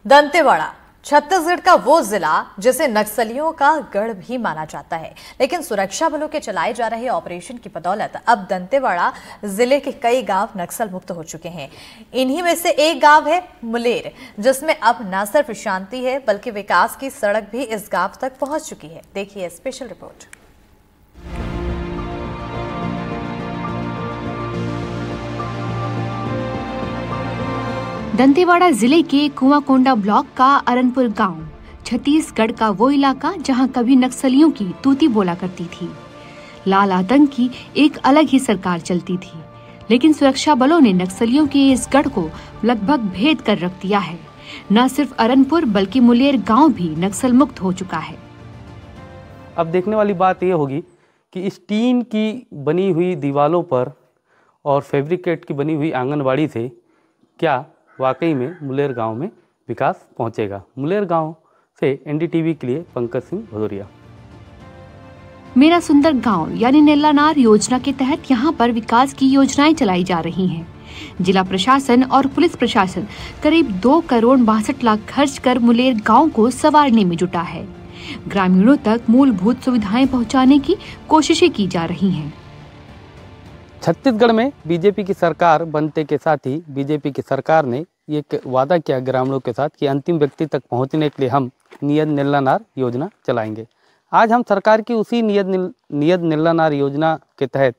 दंतेवाड़ा छत्तीसगढ़ का वो जिला जिसे नक्सलियों का गढ़ भी माना जाता है, लेकिन सुरक्षा बलों के चलाए जा रहे ऑपरेशन की बदौलत अब दंतेवाड़ा जिले के कई गांव नक्सल मुक्त हो चुके हैं। इन्हीं में से एक गांव है मुलेर, जिसमें अब न सिर्फ शांति है बल्कि विकास की सड़क भी इस गांव तक पहुंच चुकी है। देखिए स्पेशल रिपोर्ट। दंतेवाड़ा जिले के कुआंकोंडा ब्लॉक का अरनपुर गांव छत्तीसगढ़ का वो इलाका जहां कभी नक्सलियों की तूती बोला करती थी। लाल आतंक की एक अलग ही सरकार चलती थी, लेकिन सुरक्षा बलों ने नक्सलियों के इस गढ़ को लगभग भेद कर रख दिया है। न सिर्फ अरनपुर बल्कि मुलेर गांव भी नक्सल मुक्त हो चुका है। अब देखने वाली बात यह होगी कि इस टीन की बनी हुई दीवारों पर और फैब्रिकेट की बनी हुई आंगनबाड़ी से क्या वाकई में मुलेर गांव में विकास पहुंचेगा। मुलेर गांव से एनडीटीवी के लिए पंकज सिंह भदौरिया। मेरा सुंदर गांव यानी नेल्लानार योजना के तहत यहां पर विकास की योजनाएं चलाई जा रही हैं। जिला प्रशासन और पुलिस प्रशासन करीब 2 करोड़ 62 लाख खर्च कर मुलेर गांव को संवारने में जुटा है। ग्रामीणों तक मूलभूत सुविधाएं पहुंचाने की कोशिशें की जा रही हैं। छत्तीसगढ़ में बीजेपी की सरकार बनते के साथ ही बीजेपी की सरकार ने ये वादा किया ग्रामीणों के साथ कि अंतिम व्यक्ति तक पहुंचने के लिए हम नियत नेल्लानार योजना चलाएंगे। आज हम सरकार की उसी नियत नेल्लानार योजना के तहत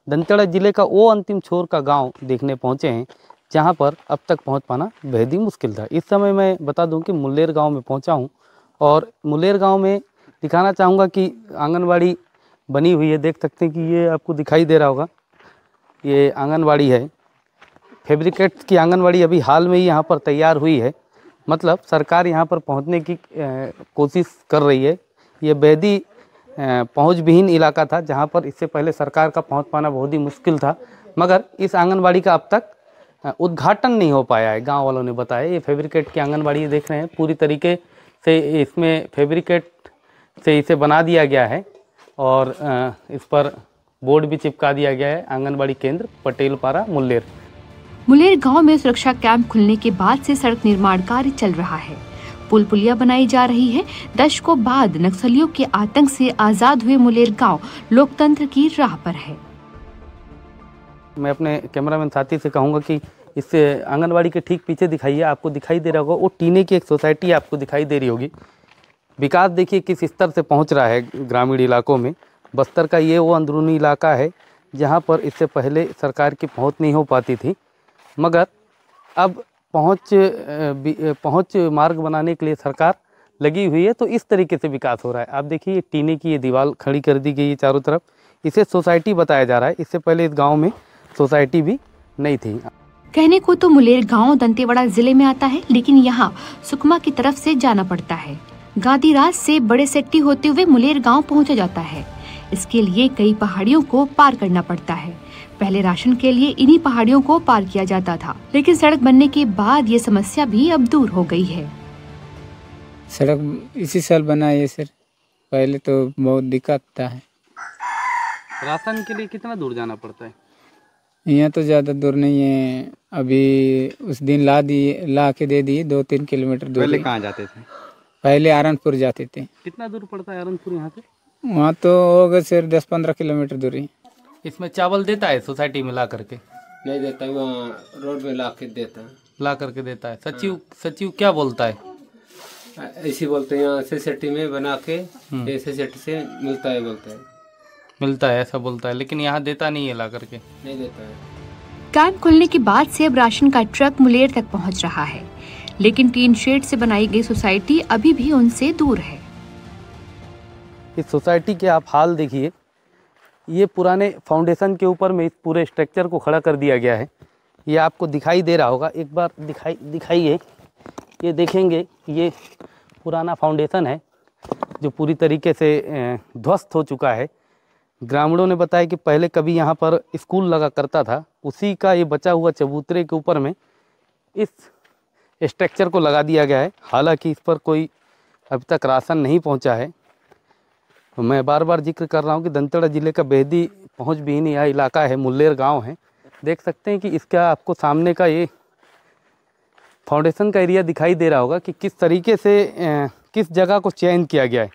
दंतेवाड़ा जिले का वो अंतिम छोर का गांव देखने पहुंचे हैं, जहां पर अब तक पहुंच पाना बेहद ही मुश्किल था। इस समय मैं बता दूं कि मुलेर गाँव में पहुँचा हूँ और मुलेर गाँव में दिखाना चाहूँगा कि आंगनबाड़ी बनी हुई है। देख सकते हैं कि ये आपको दिखाई दे रहा होगा, ये आंगनबाड़ी है। फैब्रिकेट की आंगनबाड़ी अभी हाल में ही यहाँ पर तैयार हुई है। मतलब सरकार यहाँ पर पहुँचने की कोशिश कर रही है। ये बेहद ही पहुँच विहीन इलाका था, जहाँ पर इससे पहले सरकार का पहुँच पाना बहुत ही मुश्किल था, मगर इस आंगनबाड़ी का अब तक उद्घाटन नहीं हो पाया है। गाँव वालों ने बताया ये फैब्रिकेट की आंगनबाड़ी देख रहे हैं, पूरी तरीके से इसमें फैब्रिकेट से इसे बना दिया गया है और इस पर बोर्ड भी चिपका दिया गया है, आंगनबाड़ी केंद्र पटेलपारा मुलेर। मुलेर गांव में सुरक्षा कैंप खुलने के बाद से सड़क निर्माण कार्य चल रहा है। पुल पुलिया बनाई जा रही है। दशकों बाद नक्सलियों के आतंक से आजाद हुए मुलेर गांव लोकतंत्र की राह पर है। मैं अपने कैमरामैन साथी से कहूँगा कि इस आंगनबाड़ी के ठीक पीछे दिखाइए, आपको दिखाई दे रहा होगा वो टीने की एक सोसाइटी आपको दिखाई दे रही होगी। विकास देखिए किस स्तर से पहुँच रहा है ग्रामीण इलाकों में। बस्तर का ये वो अंदरूनी इलाका है जहाँ पर इससे पहले सरकार की पहुँच नहीं हो पाती थी, मगर अब पहुँच मार्ग बनाने के लिए सरकार लगी हुई है, तो इस तरीके से विकास हो रहा है। आप देखिए टीने की ये दीवार खड़ी कर दी गई है चारों तरफ, इसे सोसाइटी बताया जा रहा है। इससे पहले इस गांव में सोसाइटी भी नहीं थी। कहने को तो मुलेर गांव दंतेवाड़ा जिले में आता है, लेकिन यहाँ सुकमा की तरफ से जाना पड़ता है। गांधीराज से बड़े सेट्टी होते हुए मुलेर गांव पहुंचा जाता है। इसके लिए कई पहाड़ियों को पार करना पड़ता है। पहले राशन के लिए इन्हीं पहाड़ियों को पार किया जाता था, लेकिन सड़क बनने के बाद ये समस्या भी अब दूर हो गई है। सड़क इसी साल बना है सर, पहले तो बहुत दिक्कत था। राशन के लिए कितना दूर जाना पड़ता है? यहाँ तो ज़्यादा दूर नहीं है। अभी उस दिन ला के दे दिए 2-3 किलोमीटर दूर। पहले कहाँ जाते थे? पहले आरनपुर जाते थे। कितना दूर पड़ता है आरनपुर यहाँ से? वहाँ तो होगा सर 10-15 किलोमीटर दूरी। इसमें चावल देता है सोसाइटी में ला करके? नहीं देता, वहाँ रोड में ला के देता है। ला करके देता है। सचिव क्या बोलता है? ऐसी बोलते हैं, यहाँ सोसाइटी में बना के सोसाइटी से मिलता है, बोलता है। मिलता है ऐसा बोलता है, लेकिन यहाँ देता नहीं है ला करके। नहीं देता है। कैंप खुलने के बाद से अब राशन का ट्रक मुलेर तक पहुँच रहा है, लेकिन टीन शेड से बनाई गई सोसाइटी अभी भी उनसे दूर है। इस सोसाइटी के आप हाल देखिए, ये पुराने फाउंडेशन के ऊपर में इस पूरे स्ट्रक्चर को खड़ा कर दिया गया है। ये आपको दिखाई दे रहा होगा, एक बार दिखाइए। ये देखेंगे ये पुराना फाउंडेशन है जो पूरी तरीके से ध्वस्त हो चुका है। ग्रामीणों ने बताया कि पहले कभी यहाँ पर स्कूल लगा करता था, उसी का ये बचा हुआ चबूतरे के ऊपर में इस स्ट्रक्चर को लगा दिया गया है। हालांकि इस पर कोई अभी तक राशन नहीं पहुँचा है। तो मैं बार बार जिक्र कर रहा हूँ कि दंतेवाड़ा जिले का बेहद ही पहुँच विहीन यह इलाका है, मुलेर गांव है। देख सकते हैं कि इसका आपको सामने का ये फाउंडेशन का एरिया दिखाई दे रहा होगा कि किस तरीके से किस जगह को चयन किया गया है।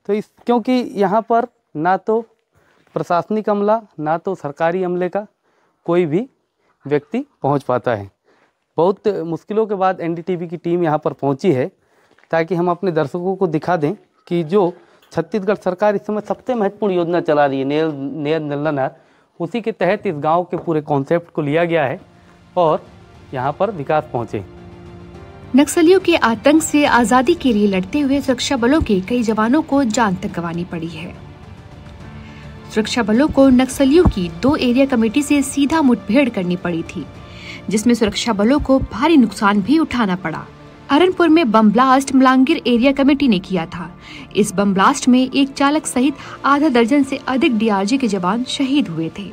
तो इस क्योंकि यहाँ पर ना तो प्रशासनिक अमला ना तो सरकारी अमले का कोई भी व्यक्ति पहुँच पाता है। बहुत मुश्किलों के बाद एनडीटीवी की टीम यहाँ पर पहुँची है ताकि हम अपने दर्शकों को दिखा दें कि जो छत्तीसगढ़ सरकार इस समय सबसे महत्वपूर्ण योजना चला रही है नियत नल्ला नहर, उसी के तहत इस गांव के पूरे कॉन्सेप्ट को लिया गया है और यहां पर विकास पहुंचे। नक्सलियों के आतंक से आजादी के लिए लड़ते हुए सुरक्षा बलों के कई जवानों को जान तक गंवानी पड़ी है। सुरक्षा बलों को नक्सलियों की 2 एरिया कमेटी से सीधा मुठभेड़ करनी पड़ी थी, जिसमें सुरक्षा बलों को भारी नुकसान भी उठाना पड़ा। अरनपुर में bomb blast Malangir area committee ने किया था। इस बम ब्लास्ट में एक चालक सहित आधा दर्जन से अधिक डीआरजी के जवान शहीद हुए थे।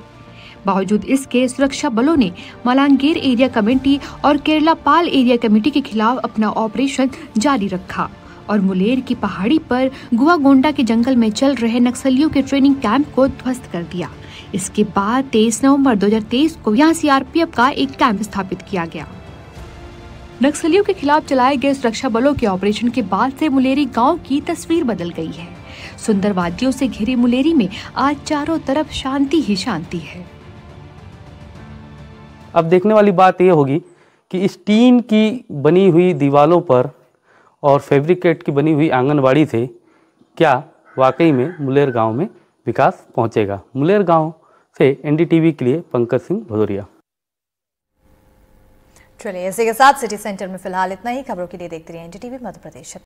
बावजूद इसके सुरक्षा बलों ने मलांगीर एरिया कमेटी और केरला पाल एरिया कमेटी के खिलाफ अपना ऑपरेशन जारी रखा और मुलेर की पहाड़ी पर गुवागोंडा के जंगल में चल रहे नक्सलियों के ट्रेनिंग कैंप को ध्वस्त कर दिया। इसके बाद 23 नवंबर 2023 को यहाँ सीआरपीएफ का एक कैंप स्थापित किया गया। नक्सलियों के खिलाफ चलाए गए सुरक्षा बलों के ऑपरेशन के बाद से मुलेरी गांव की तस्वीर बदल गई है। सुंदर वादियों से घिरी मुलेरी में आज चारों तरफ शांति ही शांति है। अब देखने वाली बात यह होगी कि इस टीन की बनी हुई दीवारों पर और फैब्रिकेट की बनी हुई आंगनबाड़ी से क्या वाकई में मुलेर गांव में विकास पहुंचेगा। मुलेर गांव से एनडीटीवी के लिए पंकज सिंह भदौरिया। चलिए इसी के साथ सिटी सेंटर में फिलहाल इतना ही। खबरों के लिए देखते रहिए एनडीटीवी मध्य प्रदेश।